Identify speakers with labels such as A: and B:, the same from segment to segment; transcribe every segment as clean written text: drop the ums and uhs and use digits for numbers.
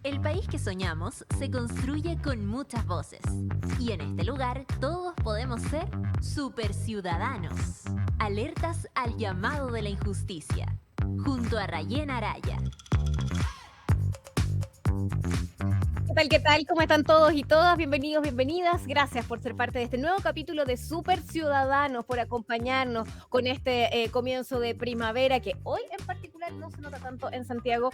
A: El país que soñamos se construye con muchas voces. Y en este lugar todos podemos ser superciudadanos. Alertas al llamado de la injusticia. Junto a Rayén Araya.
B: ¿Qué tal? ¿Qué tal? ¿Cómo están todos y todas? Bienvenidos, bienvenidas. Gracias por ser parte de este nuevo capítulo de Super Ciudadanos, por acompañarnos con este comienzo de primavera que hoy en particular no se nota tanto en Santiago.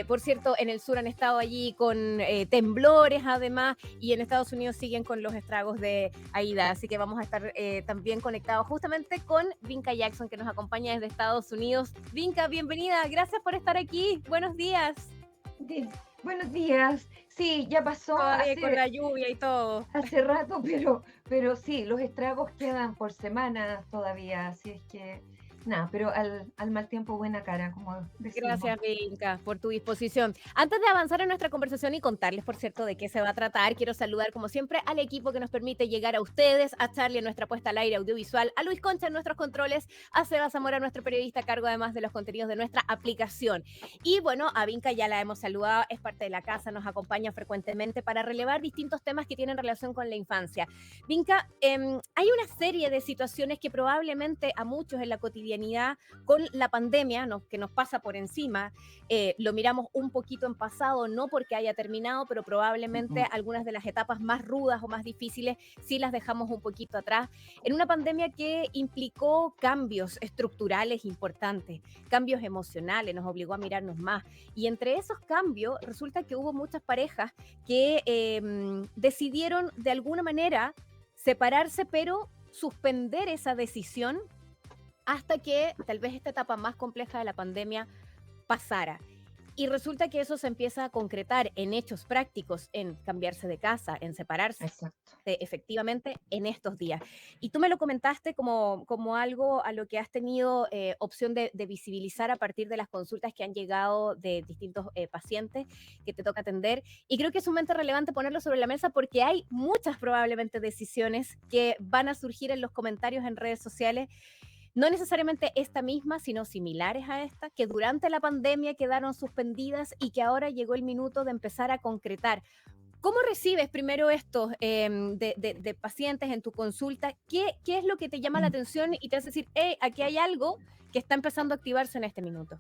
B: Por cierto, en el sur han estado allí con temblores además y en Estados Unidos siguen con los estragos de Aida. Así que vamos a estar también conectados justamente con Vinca Jackson que nos acompaña desde Estados Unidos. Vinca, bienvenida. Gracias por estar aquí. Buenos días.
C: Buenos días. Sí, ya pasó
B: Todavía con la lluvia y todo.
C: hace rato, pero sí, los estragos quedan por semanas todavía, así es que nada, pero al mal tiempo buena cara, como decimos.
B: Gracias, Vinca, por tu disposición. Antes de avanzar en nuestra conversación y contarles, por cierto, de qué se va a tratar, quiero saludar, como siempre, al equipo que nos permite llegar a ustedes, a Charlie en nuestra puesta al aire audiovisual, a Luis Concha en nuestros controles, a Seba Zamora, nuestro periodista a cargo además de los contenidos de nuestra aplicación. Y bueno, a Vinca ya la hemos saludado, es parte de la casa, nos acompaña frecuentemente para relevar distintos temas que tienen relación con la infancia. Vinca, hay una serie de situaciones que probablemente a muchos en la cotidianidad con la pandemia, que nos pasa por encima, lo miramos un poquito en pasado, no porque haya terminado, pero probablemente algunas de las etapas más rudas o más difíciles sí las dejamos un poquito atrás, en una pandemia que implicó cambios estructurales importantes, cambios emocionales, nos obligó a mirarnos más, y entre esos cambios resulta que hubo muchas parejas que decidieron de alguna manera separarse, pero suspender esa decisión hasta que tal vez esta etapa más compleja de la pandemia pasara. Y resulta que eso se empieza a concretar en hechos prácticos, en cambiarse de casa, en separarse
C: Exacto.
B: efectivamente en estos días. Y tú me lo comentaste como algo a lo que has tenido opción de visibilizar a partir de las consultas que han llegado de distintos pacientes que te toca atender. Y creo que es sumamente relevante ponerlo sobre la mesa porque hay muchas probablemente decisiones que van a surgir en los comentarios en redes sociales, no necesariamente esta misma, sino similares a esta, que durante la pandemia quedaron suspendidas y que ahora llegó el minuto de empezar a concretar. ¿Cómo recibes primero esto de pacientes en tu consulta? ¿Qué es lo que te llama la atención y te hace decir, hey, aquí hay algo que está empezando a activarse en este minuto?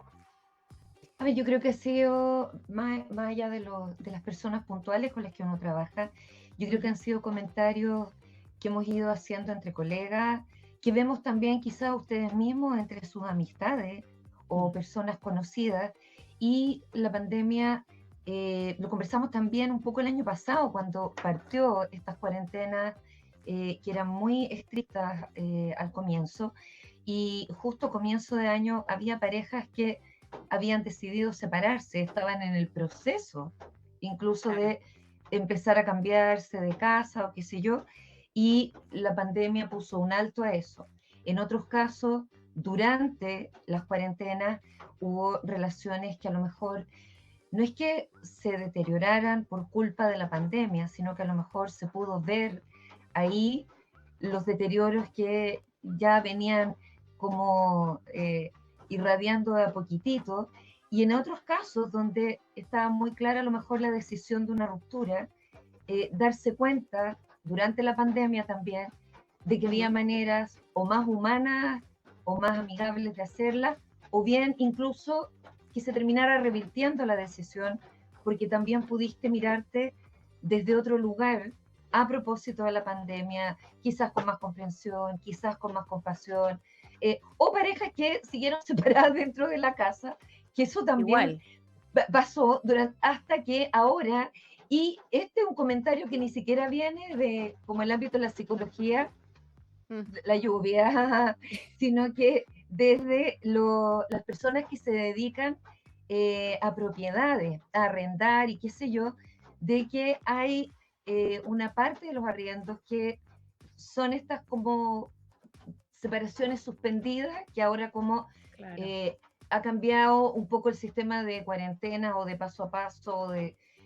C: A ver, yo creo que ha sido, más allá de las personas puntuales con las que uno trabaja, yo creo que han sido comentarios que hemos ido haciendo entre colegas, que vemos también quizás ustedes mismos entre sus amistades o personas conocidas, y la pandemia, lo conversamos también un poco el año pasado, cuando partió estas cuarentenas que eran muy estrictas al comienzo, y justo a comienzo de año había parejas que habían decidido separarse, estaban en el proceso incluso de empezar a cambiarse de casa o qué sé yo, y la pandemia puso un alto a eso. En otros casos, durante las cuarentenas, hubo relaciones que a lo mejor no es que se deterioraran por culpa de la pandemia, sino que a lo mejor se pudo ver ahí los deterioros que ya venían como irradiando de a poquitito, y en otros casos donde estaba muy clara a lo mejor la decisión de una ruptura, darse cuenta durante la pandemia también de que había maneras o más humanas o más amigables de hacerla, o bien incluso que se terminara revirtiendo la decisión, porque también pudiste mirarte desde otro lugar a propósito de la pandemia, quizás con más comprensión, quizás con más compasión, o parejas que siguieron separadas dentro de la casa, que eso también pasó hasta que ahora, y este es un comentario que ni siquiera viene de como el ámbito de la psicología, la lluvia, sino que desde las personas que se dedican a propiedades, a arrendar y qué sé yo, de que hay una parte de los arriendos que son estas como separaciones suspendidas, que ahora como ha cambiado un poco el sistema de cuarentena o de paso a paso,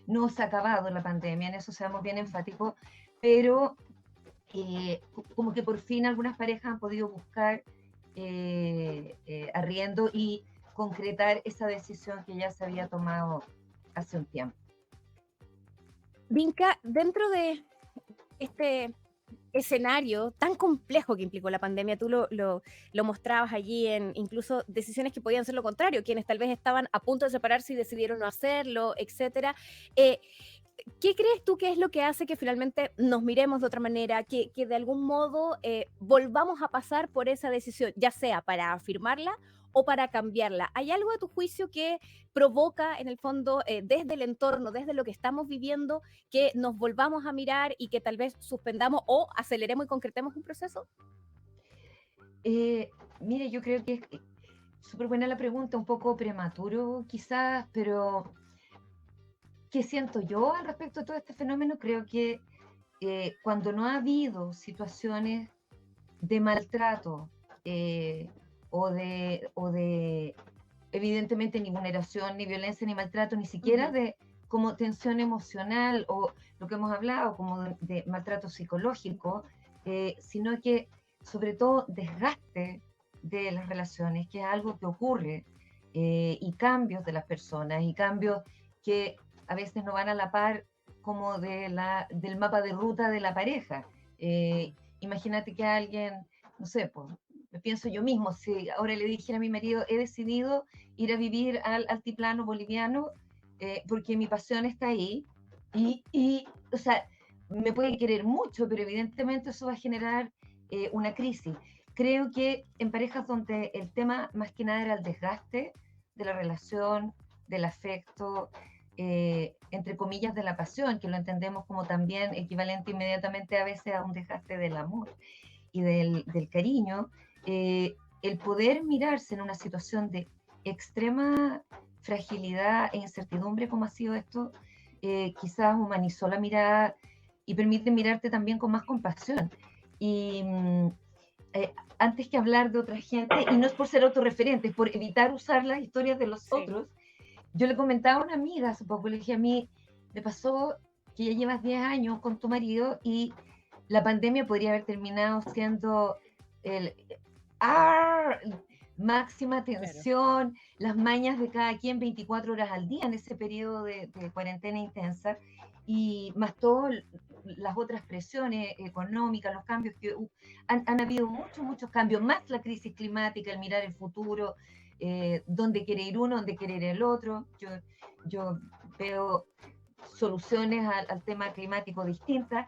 C: no se ha acabado la pandemia, en eso seamos bien enfáticos, pero como que por fin algunas parejas han podido buscar arriendo y concretar esa decisión que ya se había tomado hace un tiempo.
B: Vinca, dentro de este escenario tan complejo que implicó la pandemia, tú lo mostrabas allí en incluso decisiones que podían ser lo contrario, quienes tal vez estaban a punto de separarse y decidieron no hacerlo, etcétera. Eh, ¿Qué crees tú que es lo que hace que finalmente nos miremos de otra manera, que de algún modo volvamos a pasar por esa decisión, ya sea para afirmarla o para cambiarla? ¿Hay algo a tu juicio que provoca, en el fondo, desde el entorno, desde lo que estamos viviendo, que nos volvamos a mirar y que tal vez suspendamos o aceleremos y concretemos un proceso?
C: Mire, yo creo que es súper buena la pregunta, un poco prematuro quizás, pero ¿qué siento yo al respecto de todo este fenómeno? Creo que cuando no ha habido situaciones de maltrato eh, o de evidentemente ni vulneración, ni violencia, ni maltrato, ni siquiera de como tensión emocional o lo que hemos hablado como de maltrato psicológico, sino que sobre todo desgaste de las relaciones, que es algo que ocurre, y cambios de las personas, y cambios que a veces no van a la par como del mapa de ruta de la pareja. Imagínate que alguien, no sé, pues, me pienso yo mismo, si ahora le dijera a mi marido, he decidido ir a vivir al altiplano boliviano porque mi pasión está ahí o sea, me puede querer mucho, pero evidentemente eso va a generar una crisis. Creo que en parejas donde el tema más que nada era el desgaste de la relación, del afecto, entre comillas, de la pasión, que lo entendemos como también equivalente inmediatamente a veces a un desgaste del amor y del cariño, el poder mirarse en una situación de extrema fragilidad e incertidumbre como ha sido esto, quizás humanizó la mirada y permite mirarte también con más compasión. Y antes que hablar de otra gente, y no es por ser autorreferente, es por evitar usar las historias de los otros, yo le comentaba a una amiga hace poco, le dije, a mí me pasó que ya llevas 10 años con tu marido y la pandemia podría haber terminado siendo el ¡ar! Máxima tensión, las mañas de cada quien 24 horas al día en ese periodo de cuarentena intensa, y más todas las otras presiones económicas, los cambios que han habido muchos cambios, más la crisis climática, el mirar el futuro, dónde quiere ir uno, dónde quiere ir el otro. Yo veo soluciones al tema climático distintas,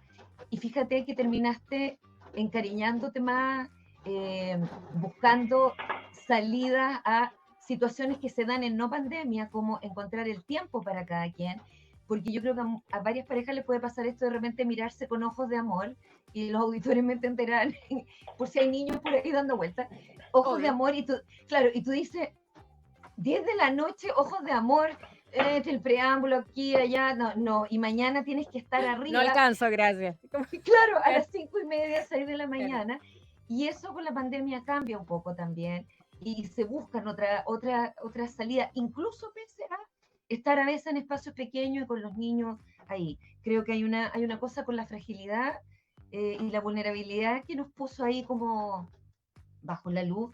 C: y fíjate que terminaste encariñándote más, buscando salidas a situaciones que se dan en no pandemia, como encontrar el tiempo para cada quien, porque yo creo que a varias parejas les puede pasar esto de repente mirarse con ojos de amor, y los auditores me entenderán, por si hay niños por ahí dando vueltas, ojos de amor, y tú, claro, y tú dices, 10 de la noche, ojos de amor, el preámbulo aquí, allá, no, y mañana tienes que estar arriba.
B: No alcanzo, gracias.
C: Claro, a las 5:30, 6 de la mañana, y eso con la pandemia cambia un poco también, y se buscan otra salida, incluso pese a estar a veces en espacios pequeños y con los niños ahí. Creo que hay una cosa con la fragilidad y la vulnerabilidad que nos puso ahí como bajo la luz,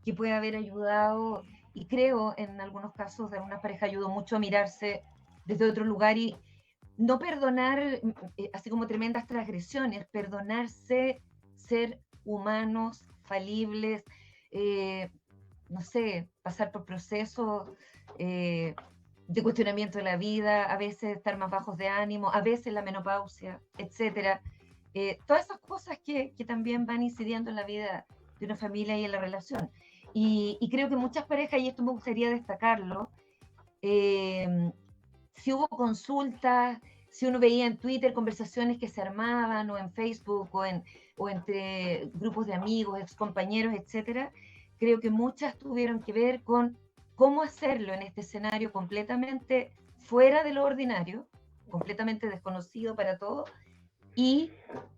C: que puede haber ayudado, y creo en algunos casos de algunas parejas ayudó mucho a mirarse desde otro lugar y no perdonar, así como tremendas transgresiones, perdonarse, ser humanos, falibles, no sé, pasar por procesos de cuestionamiento de la vida, a veces estar más bajos de ánimo, a veces la menopausia, etcétera. Todas esas cosas que también van incidiendo en la vida de una familia y en la relación. Y creo que muchas parejas, y esto me gustaría destacarlo, si hubo consultas, si uno veía en Twitter conversaciones que se armaban, o en Facebook, o entre grupos de amigos, excompañeros, etcétera, creo que muchas tuvieron que ver con cómo hacerlo en este escenario completamente fuera de lo ordinario, completamente desconocido para todos, y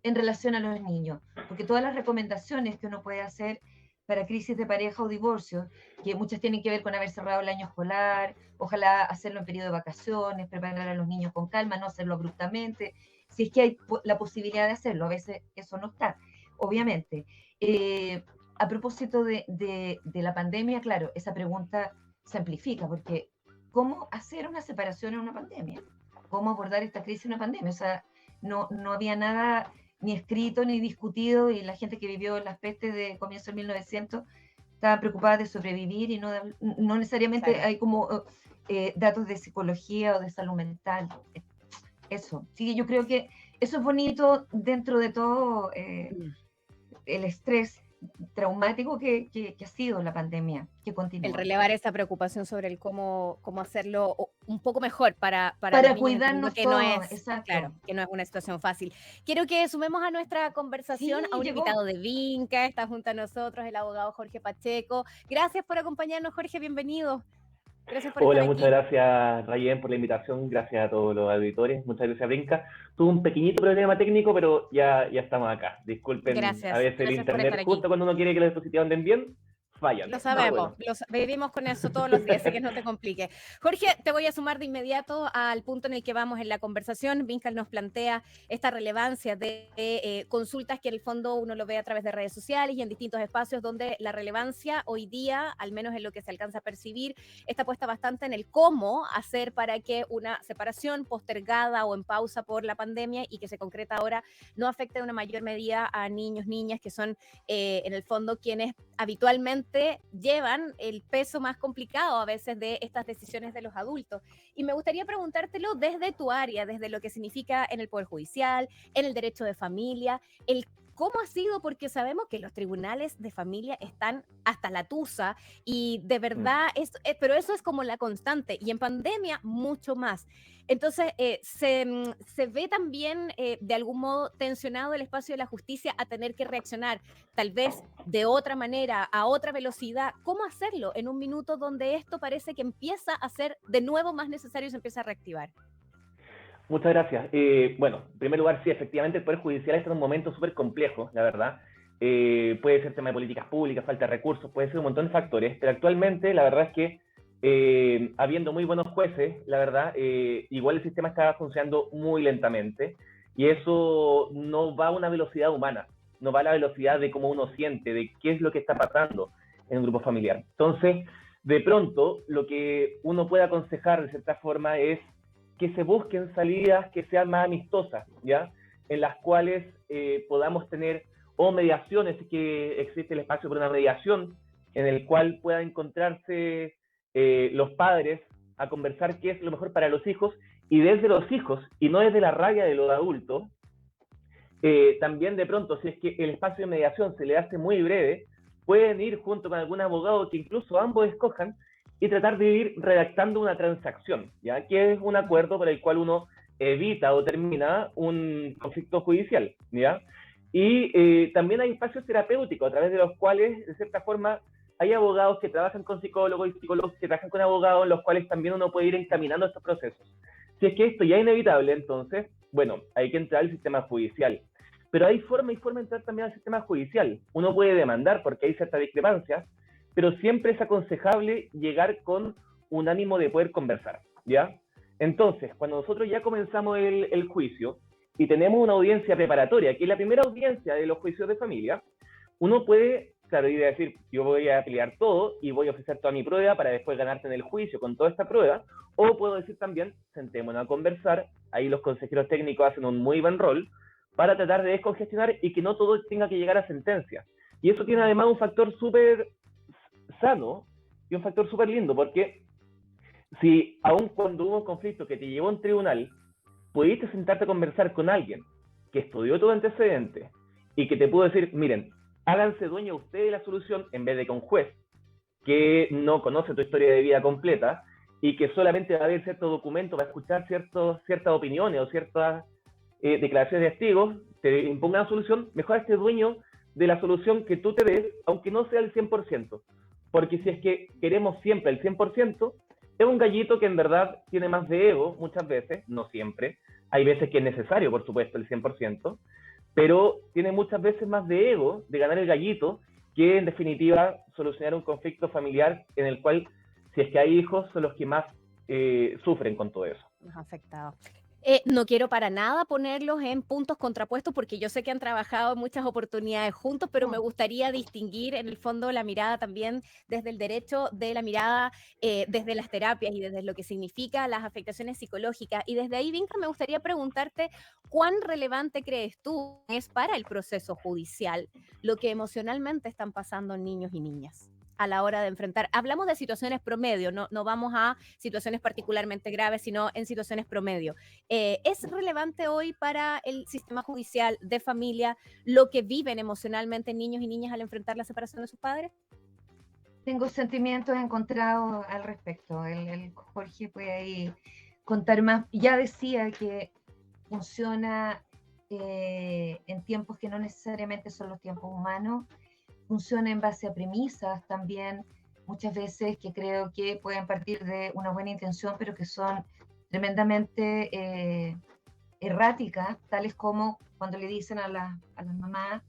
C: en relación a los niños, porque todas las recomendaciones que uno puede hacer para crisis de pareja o divorcio, que muchas tienen que ver con haber cerrado el año escolar, ojalá hacerlo en periodo de vacaciones, preparar a los niños con calma, no hacerlo abruptamente, si es que hay la posibilidad de hacerlo, a veces eso no está, obviamente. A propósito de la pandemia, claro, esa pregunta se amplifica, porque ¿cómo hacer una separación en una pandemia? cómo abordar esta crisis en una pandemia. O sea, no había nada ni escrito ni discutido, y la gente que vivió las pestes de comienzo del 1900 estaba preocupada de sobrevivir, y no necesariamente
B: Claro.
C: hay como datos de psicología o de salud mental. Eso, sí, yo creo que eso es bonito dentro de todo el estrés traumático que ha sido la pandemia, que continúa.
B: El relevar esa preocupación sobre el cómo hacerlo un poco mejor para los niños,
C: cuidarnos
B: que no
C: todos,
B: es,
C: exacto.
B: claro, que no es una situación fácil. Quiero que sumemos a nuestra conversación
C: Sí,
B: a un
C: llegó.
B: invitado de Vinca, está junto a nosotros el abogado Jorge Pacheco. Gracias por acompañarnos, Jorge, bienvenido. Gracias por
D: Hola,
B: estar
D: muchas
B: aquí.
D: gracias, Rayen, por la invitación. Gracias a todos los auditores. Muchas gracias, Brinca. Tuve un pequeñito problema técnico, pero ya estamos acá. Disculpen,
B: Gracias,
D: a veces el
B: gracias por estar
D: internet,
B: aquí.
D: justo cuando uno quiere que los dispositivos anden bien, fallan.
B: Lo
D: Pero
B: sabemos,
D: bueno.
B: vivimos con eso todos los días, así que no te compliques. Jorge, te voy a sumar de inmediato al punto en el que vamos en la conversación. Vincal nos plantea esta relevancia de consultas que en el fondo uno lo ve a través de redes sociales y en distintos espacios, donde la relevancia hoy día, al menos en lo que se alcanza a percibir, está puesta bastante en el cómo hacer para que una separación postergada o en pausa por la pandemia y que se concreta ahora no afecte de una mayor medida a niños, niñas, que son en el fondo quienes habitualmente llevan el peso más complicado a veces de estas decisiones de los adultos. Y me gustaría preguntártelo desde tu área, desde lo que significa en el Poder Judicial, en el derecho de familia, el cómo ha sido, porque sabemos que los tribunales de familia están hasta la tusa y de verdad, pero eso es como la constante, y en pandemia mucho más. Entonces, se ve también de algún modo tensionado el espacio de la justicia a tener que reaccionar tal vez de otra manera, a otra velocidad. ¿Cómo hacerlo en un minuto donde esto parece que empieza a ser de nuevo más necesario y se empieza a reactivar?
D: Muchas gracias. Bueno, en primer lugar, sí, efectivamente el Poder Judicial está en un momento súper complejo, la verdad. Puede ser tema de políticas públicas, falta de recursos, puede ser un montón de factores, pero actualmente la verdad es que habiendo muy buenos jueces, la verdad, igual el sistema está funcionando muy lentamente, y eso no va a una velocidad humana, no va a la velocidad de cómo uno siente, de qué es lo que está pasando en un grupo familiar. Entonces, de pronto, lo que uno puede aconsejar de cierta forma es que se busquen salidas que sean más amistosas, ¿ya? En las cuales podamos tener o mediaciones, que existe el espacio para una mediación, en el cual puedan encontrarse los padres a conversar qué es lo mejor para los hijos, y desde los hijos, y no desde la rabia de los adultos, también de pronto, si es que el espacio de mediación se le hace muy breve, pueden ir junto con algún abogado que incluso ambos escojan, y tratar de ir redactando una transacción, ¿ya? Que es un acuerdo por el cual uno evita o termina un conflicto judicial, ¿ya? Y también hay espacios terapéuticos a través de los cuales, de cierta forma, hay abogados que trabajan con psicólogos y psicólogos que trabajan con abogados, en los cuales también uno puede ir encaminando estos procesos. Si es que esto ya es inevitable, entonces, bueno, hay que entrar al sistema judicial. Pero hay forma y forma de entrar también al sistema judicial. Uno puede demandar porque hay ciertas discrepancias, pero siempre es aconsejable llegar con un ánimo de poder conversar, ¿ya? Entonces, cuando nosotros ya comenzamos el juicio y tenemos una audiencia preparatoria, que es la primera audiencia de los juicios de familia, uno puede, claro, ir a decir, yo voy a pelear todo y voy a ofrecer toda mi prueba para después ganarte en el juicio con toda esta prueba, o puedo decir también, sentémonos a conversar, ahí los consejeros técnicos hacen un muy buen rol, para tratar de descongestionar y que no todo tenga que llegar a sentencia. Y eso tiene además un factor súper sano y un factor súper lindo, porque si aun cuando hubo un conflicto que te llevó a un tribunal, pudiste sentarte a conversar con alguien que estudió tu antecedente y que te pudo decir, miren, háganse dueño ustedes de la solución, en vez de con un juez que no conoce tu historia de vida completa y que solamente va a ver ciertos documentos, va a escuchar ciertas opiniones o ciertas declaraciones de testigos, te impongan la solución. Mejor hazte dueño de la solución que tú te des, aunque no sea el 100%. Porque si es que queremos siempre el 100%, es un gallito que en verdad tiene más de ego muchas veces, no siempre. Hay veces que es necesario, por supuesto, el 100%, pero tiene muchas veces más de ego de ganar el gallito que, en definitiva, solucionar un conflicto familiar en el cual, si es que hay hijos, son los que más sufren con todo eso.
B: Más afectados. No quiero para nada ponerlos en puntos contrapuestos porque yo sé que han trabajado en muchas oportunidades juntos, pero me gustaría distinguir en el fondo la mirada también desde el derecho, de la mirada desde las terapias y desde lo que significa las afectaciones psicológicas. Y desde ahí, Vinca, me gustaría preguntarte cuán relevante crees tú es para el proceso judicial lo que emocionalmente están pasando niños y niñas a la hora de enfrentar. Hablamos de situaciones promedio, no vamos a situaciones particularmente graves, sino en situaciones promedio. ¿Es relevante hoy para el sistema judicial de familia lo que viven emocionalmente niños y niñas al enfrentar la separación de sus padres?
C: Tengo sentimientos encontrados al respecto. El Jorge puede ahí contar más. Ya decía que funciona en tiempos que no necesariamente son los tiempos humanos, funciona en base a premisas también, muchas veces que creo que pueden partir de una buena intención, pero que son tremendamente erráticas, tales como cuando le dicen a las mamás,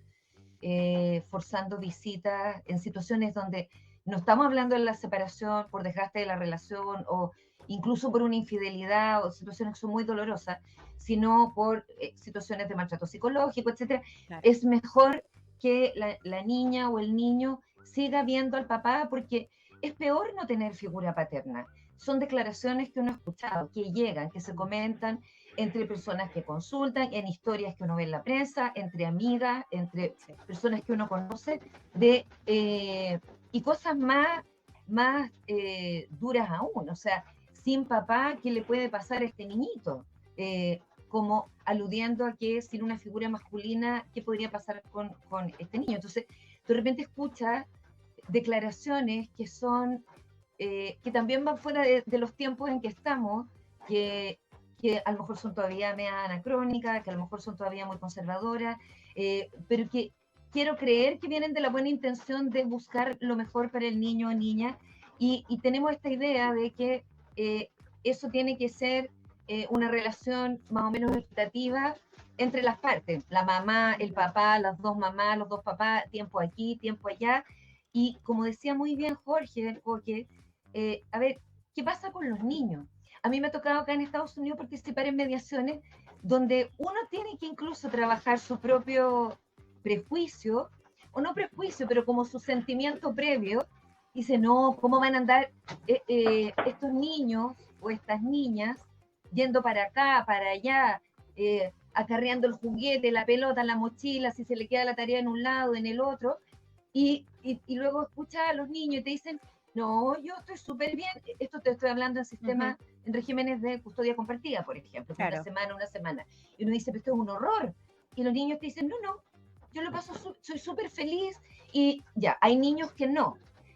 C: forzando visitas en situaciones donde no estamos hablando de la separación por desgaste de la relación o incluso por una infidelidad o situaciones que son muy dolorosas, sino por situaciones de maltrato psicológico, etcétera. Claro. Es mejor que la niña o el niño siga viendo al papá porque es peor no tener figura paterna. Son declaraciones que uno ha escuchado, que llegan, que se comentan entre personas que consultan, en historias que uno ve en la prensa, entre amigas, entre personas que uno conoce, y cosas más duras aún. O sea, sin papá, ¿qué le puede pasar a este niñito? Como aludiendo a que sin una figura masculina, ¿qué podría pasar con este niño? Entonces, de repente escuchas declaraciones que son, que también van fuera de los tiempos en que estamos, que a lo mejor son todavía media anacrónicas, que a lo mejor son todavía muy conservadoras, pero que quiero creer que vienen de la buena intención de buscar lo mejor para el niño o niña, y tenemos esta idea de que eso tiene que ser una relación más o menos equitativa entre las partes, la mamá, el papá, las dos mamás, los dos papás, tiempo aquí, tiempo allá, y como decía muy bien Jorge, porque, a ver, ¿qué pasa con los niños? A mí me ha tocado acá en Estados Unidos participar en mediaciones donde uno tiene que incluso trabajar su propio prejuicio, o no prejuicio, pero como su sentimiento previo. Dice, no, ¿cómo van a andar estos niños o estas niñas yendo para acá, para allá, acarreando el juguete, la pelota, la mochila, si se le queda la tarea en un lado, en el otro? Y luego escucha a los niños y te dicen, no, yo estoy súper bien. Esto te estoy hablando en sistemas, en regímenes de custodia compartida, por ejemplo, claro. Una semana. Y uno dice, pero esto es un horror. Y los niños te dicen, no, yo lo paso, soy súper feliz. Y ya, hay niños que no.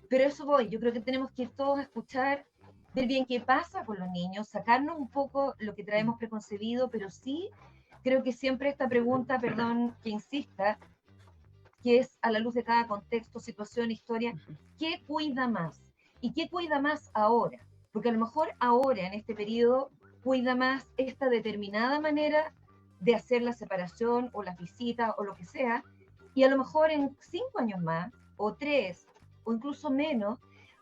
C: Pero eso voy, yo creo que tenemos que todos escuchar, ver bien qué pasa con los niños, sacarnos un poco lo que traemos preconcebido, pero sí, creo que siempre esta pregunta, perdón que insista, que es a la luz de cada contexto, situación, historia, ¿qué cuida más? ¿Y qué cuida más ahora? Porque a lo mejor ahora, en este periodo, cuida más esta determinada manera de hacer la separación o las visitas o lo que sea, y a lo mejor en 5 años más, o 3, o incluso menos,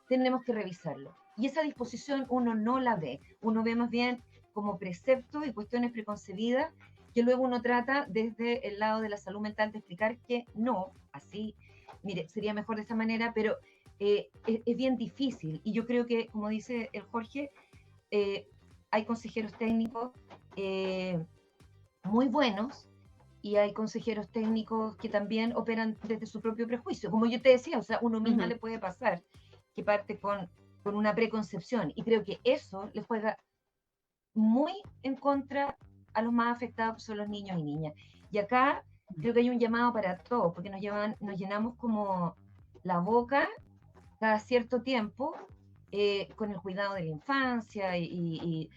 C: tenemos que revisarlo. Y esa disposición uno no la ve, uno ve más bien como preceptos y cuestiones preconcebidas que luego uno trata desde el lado de la salud mental de explicar que no, así, mire, sería mejor de esta manera, pero es bien difícil. Y yo creo que, como dice el Jorge, hay consejeros técnicos muy buenos y hay consejeros técnicos que también operan desde su propio prejuicio. Como yo te decía, o sea, uno misma le puede pasar que parte con una preconcepción, y creo que eso le juega muy en contra a los más afectados, son los niños y niñas. Y acá creo que hay un llamado para todos, porque nos llenamos como la boca cada cierto tiempo con el cuidado de la infancia y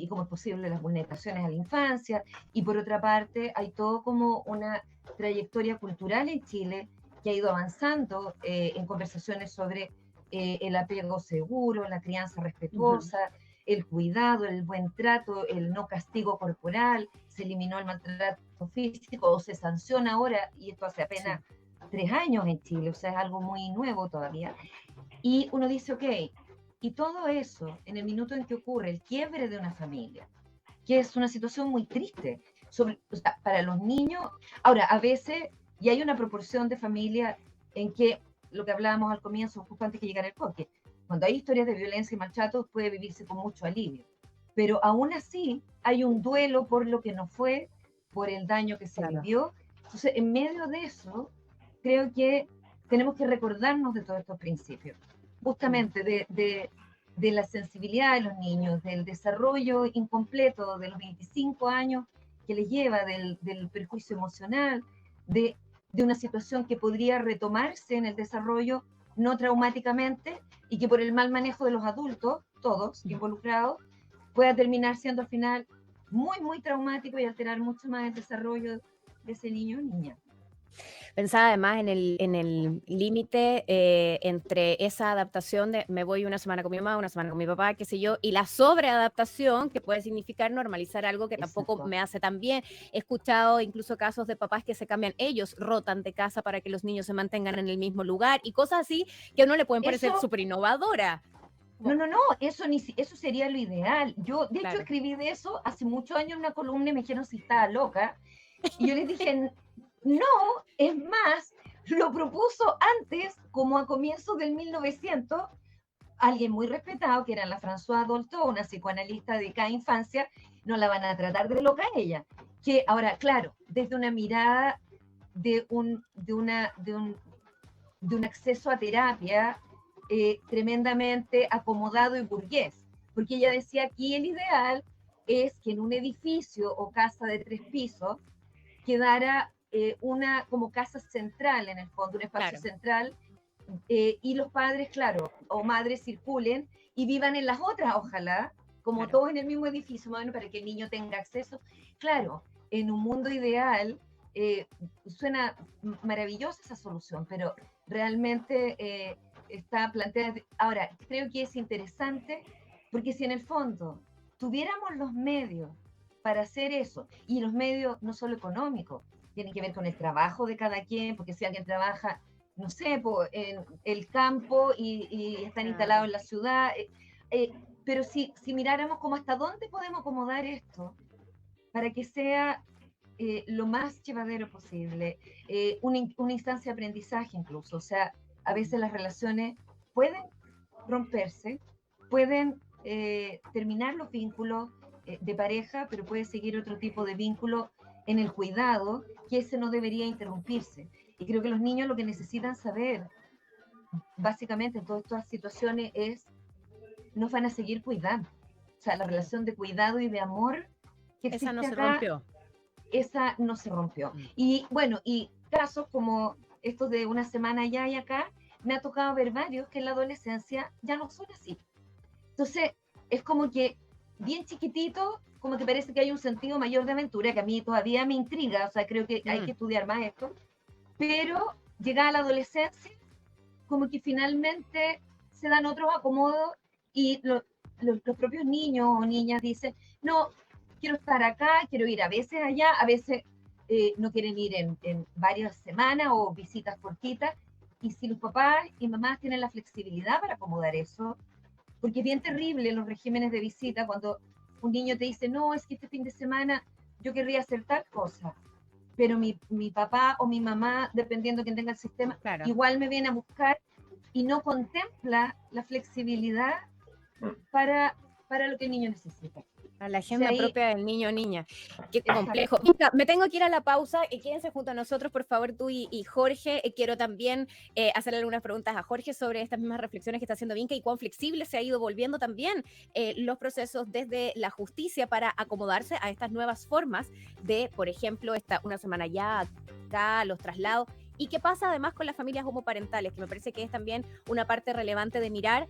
C: cómo es posible las vulneraciones a la infancia. Y por otra parte, hay todo como una trayectoria cultural en Chile que ha ido avanzando en conversaciones sobre el apego seguro, la crianza respetuosa, el cuidado, el buen trato, el no castigo corporal, se eliminó el maltrato físico o se sanciona ahora, y esto hace apenas 3 años en Chile, o sea, es algo muy nuevo todavía. Y uno dice, ok, y todo eso, en el minuto en que ocurre el quiebre de una familia, que es una situación muy triste o sea, para los niños. Ahora, a veces, y hay una proporción de familias en que lo que hablábamos al comienzo, justo antes que llegara el COVID, cuando hay historias de violencia y maltrato puede vivirse con mucho alivio, pero aún así hay un duelo por lo que no fue, por el daño que se vivió. Entonces, en medio de eso, creo que tenemos que recordarnos de todos estos principios, justamente de la sensibilidad de los niños, del desarrollo incompleto de los 25 años que les lleva, del perjuicio emocional, de una situación que podría retomarse en el desarrollo no traumáticamente y que por el mal manejo de los adultos, todos involucrados, pueda terminar siendo al final muy, muy traumático y alterar mucho más el desarrollo de ese niño o niña.
B: Pensaba además en el límite entre esa adaptación de me voy una semana con mi mamá, una semana con mi papá, qué sé yo, y la sobreadaptación que puede significar normalizar algo que tampoco
C: Exacto.
B: me hace tan bien. He escuchado incluso casos de papás que se cambian, ellos rotan de casa para que los niños se mantengan en el mismo lugar y cosas así que a uno le pueden parecer
C: Eso,
B: súper innovadora.
C: no, eso sería lo ideal. Yo, de hecho,
B: Claro.
C: escribí de eso hace muchos años en una columna y me dijeron si estaba loca. Y yo les dije, no, es más, lo propuso antes, como a comienzos del 1900, alguien muy respetado, que era la Françoise Dolto, una psicoanalista de cada infancia, no la van a tratar de loca a ella. Que ahora, claro, desde una mirada de un acceso a terapia tremendamente acomodado y burgués, porque ella decía aquí el ideal es que en un edificio o casa de 3 pisos quedara una como casa central en el fondo, un espacio central, y los padres, claro, o madres circulen y vivan en las otras, ojalá, como todos en el mismo edificio, más o menos, para que el niño tenga acceso. Claro, en un mundo ideal, suena maravillosa esa solución, pero realmente está planteada. Ahora, creo que es interesante, porque si en el fondo tuviéramos los medios para hacer eso, y los medios no solo económicos, tienen que ver con el trabajo de cada quien, porque si alguien trabaja, no sé, en el campo y están instalados en la ciudad, pero si miráramos como hasta dónde podemos acomodar esto para que sea lo más llevadero posible, una instancia de aprendizaje incluso, o sea, a veces las relaciones pueden romperse, pueden terminar los vínculos de pareja, pero puede seguir otro tipo de vínculo en el cuidado, que ese no debería interrumpirse. Y creo que los niños lo que necesitan saber, básicamente en todas estas situaciones, es nos van a seguir cuidando. O sea, la relación de cuidado y de amor que existe
B: esa no se
C: acá,
B: rompió.
C: esa no se rompió. Y bueno, y casos como estos de una semana allá y acá, me ha tocado ver varios que en la adolescencia ya no son así. Entonces, es como que bien chiquitito, como que parece que hay un sentido mayor de aventura, que a mí todavía me intriga, o sea, creo que hay que estudiar más esto, pero llegada a la adolescencia, como que finalmente se dan otros acomodos y los propios niños o niñas dicen, no, quiero estar acá, quiero ir a veces allá, a veces no quieren ir en varias semanas o visitas cortitas, y si los papás y mamás tienen la flexibilidad para acomodar eso, porque es bien terrible los regímenes de visita cuando un niño te dice, no, es que este fin de semana yo querría hacer tal cosa, pero mi papá o mi mamá, dependiendo de quién tenga el sistema, igual me viene a buscar y no contempla la flexibilidad para lo que el niño necesita.
B: A la agenda propia del niño o niña. Qué complejo.
C: Exacto.
B: Mira, me tengo que ir a la pausa. Quédense junto a nosotros, por favor, tú y Jorge. Quiero también hacerle algunas preguntas a Jorge sobre estas mismas reflexiones que está haciendo Vinca y cuán flexible se ha ido volviendo también los procesos desde la justicia para acomodarse a estas nuevas formas de, por ejemplo, una semana ya acá, los traslados. ¿Y qué pasa además con las familias homoparentales? Que me parece que es también una parte relevante de mirar,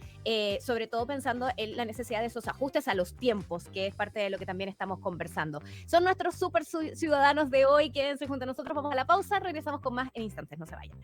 B: sobre todo pensando en la necesidad de esos ajustes a los tiempos, que es parte de lo que también estamos conversando. Son nuestros super ciudadanos de hoy. Quédense junto a nosotros, vamos a la pausa, regresamos con más en instantes, no se vayan.